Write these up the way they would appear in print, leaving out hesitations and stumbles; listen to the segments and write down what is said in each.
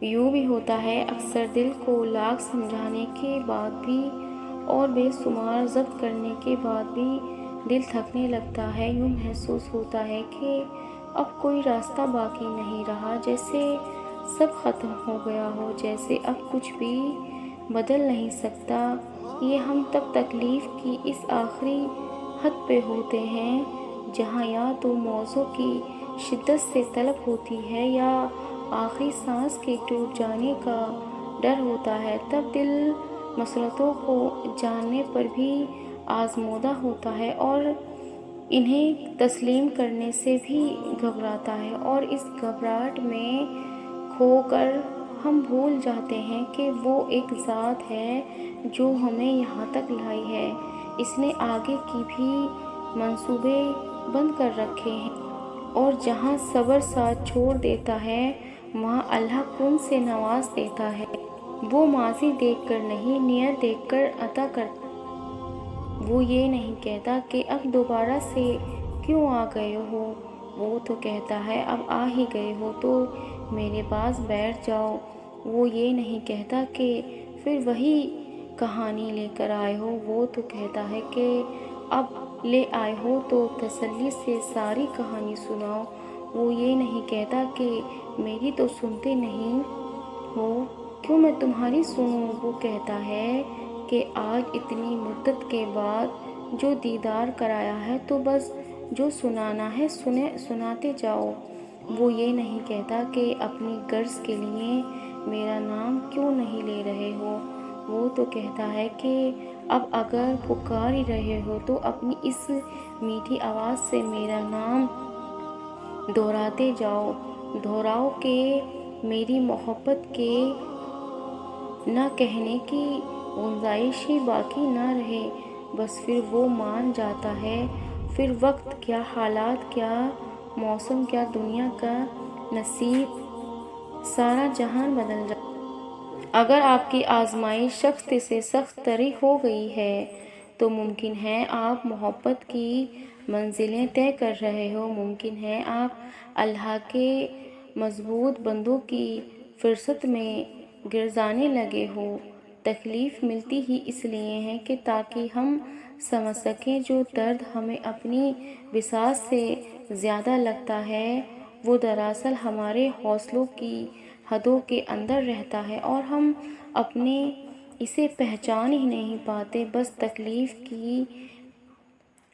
یوں بھی ہوتا ہے اکثر دل کو لاکھ سمجھانے کے بعد بھی اور بے شمار ضبط کرنے کے بعد بھی دل تھکنے لگتا ہے۔ یوں محسوس ہوتا ہے کہ اب کوئی راستہ باقی نہیں رہا، جیسے سب ختم ہو گیا ہو، جیسے اب کچھ بھی بدل نہیں سکتا۔ یہ ہم تب تکلیف کی اس آخری حد پہ ہوتے ہیں جہاں یا تو موضوع کی شدت سے طلب ہوتی ہے یا آخری سانس کے ٹوٹ جانے کا ڈر ہوتا ہے۔ تب دل مسلطوں کو جاننے پر بھی آزمودہ ہوتا ہے اور انہیں تسلیم کرنے سے بھی گھبراتا ہے، اور اس گھبراہٹ میں کھو کر ہم بھول جاتے ہیں کہ وہ ایک ذات ہے جو ہمیں یہاں تک لائی ہے۔ اس نے آگے کی بھی منصوبے بند کر رکھے ہیں، اور جہاں صبر ساتھ چھوڑ دیتا ہے وہاں اللہ کن سے نواز دیتا ہے۔ وہ ماضی دیکھ کر نہیں، نیت دیکھ کر عطا کرتا ہے۔ وہ یہ نہیں کہتا کہ اب دوبارہ سے کیوں آ گئے ہو، وہ تو کہتا ہے اب آ ہی گئے ہو تو میرے پاس بیٹھ جاؤ۔ وہ یہ نہیں کہتا کہ پھر وہی کہانی لے کر آئے ہو، وہ تو کہتا ہے کہ اب لے آئے ہو تو تسلی سے ساری کہانی سناؤ۔ وہ یہ نہیں کہتا کہ میری تو سنتے نہیں ہو، کیوں میں تمہاری سنوں۔ وہ کہتا ہے کہ آج اتنی مدت کے بعد جو دیدار کرایا ہے تو بس جو سنانا ہے سناتے جاؤ۔ وہ یہ نہیں کہتا کہ اپنی غرض کے لیے میرا نام کیوں نہیں لے رہے ہو۔ وہ تو کہتا ہے کہ اب اگر پکار ہی رہے ہو تو اپنی اس میٹھی آواز سے میرا نام دہراتے جاؤ، دہراؤ کہ میری محبت کے نہ کہنے کی گنجائش ہی باقی نہ رہے۔ بس پھر وہ مان جاتا ہے۔ پھر وقت کیا، حالات کیا، موسم کیا، دنیا کا نصیب، سارا جہان بدل جاتا ہے۔ اگر آپ کی آزمائش سخت سے سخت تری ہو گئی ہے تو ممکن ہے آپ محبت کی منزلیں طے کر رہے ہو، ممکن ہے آپ اللہ کے مضبوط بندوں کی فہرست میں گرزانے لگے ہو۔ تکلیف ملتی ہی اس لیے ہے کہ تاکہ ہم سمجھ سکیں جو درد ہمیں اپنی بساط سے زیادہ لگتا ہے وہ دراصل ہمارے حوصلوں کی حدوں کے اندر رہتا ہے، اور ہم اپنے اسے پہچان ہی نہیں پاتے۔ بس تکلیف کی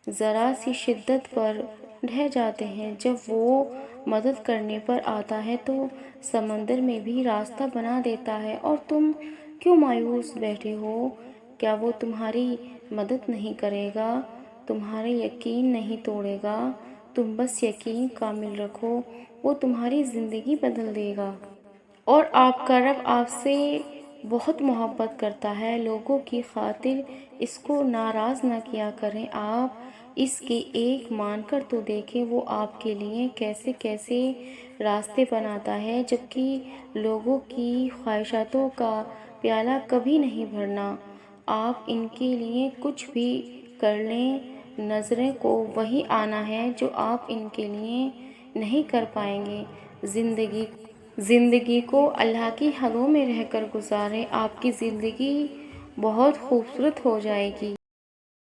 ذرا سی شدت پر ڈھہ جاتے ہیں۔ جب وہ مدد کرنے پر آتا ہے تو سمندر میں بھی راستہ بنا دیتا ہے، اور تم کیوں مایوس بیٹھے ہو؟ کیا وہ تمہاری مدد نہیں کرے گا، تمہارے یقین نہیں توڑے گا؟ تم بس یقین کامل رکھو، وہ تمہاری زندگی بدل دے گا۔ اور آپ کا رب آپ سے بہت محبت کرتا ہے، لوگوں کی خاطر اس کو ناراض نہ کیا کریں۔ آپ اس کے ایک مان کر تو دیکھیں، وہ آپ کے لیے کیسے کیسے راستے بناتا ہے، جبکہ لوگوں کی خواہشاتوں کا پیالہ کبھی نہیں بھرنا۔ آپ ان کے لیے کچھ بھی کر لیں، نظریں کو وہی آنا ہے جو آپ ان کے لیے نہیں کر پائیں گے۔ زندگی کو اللہ کی حدوں میں رہ کر گزاریں، آپ کی زندگی بہت خوبصورت ہو جائے گی۔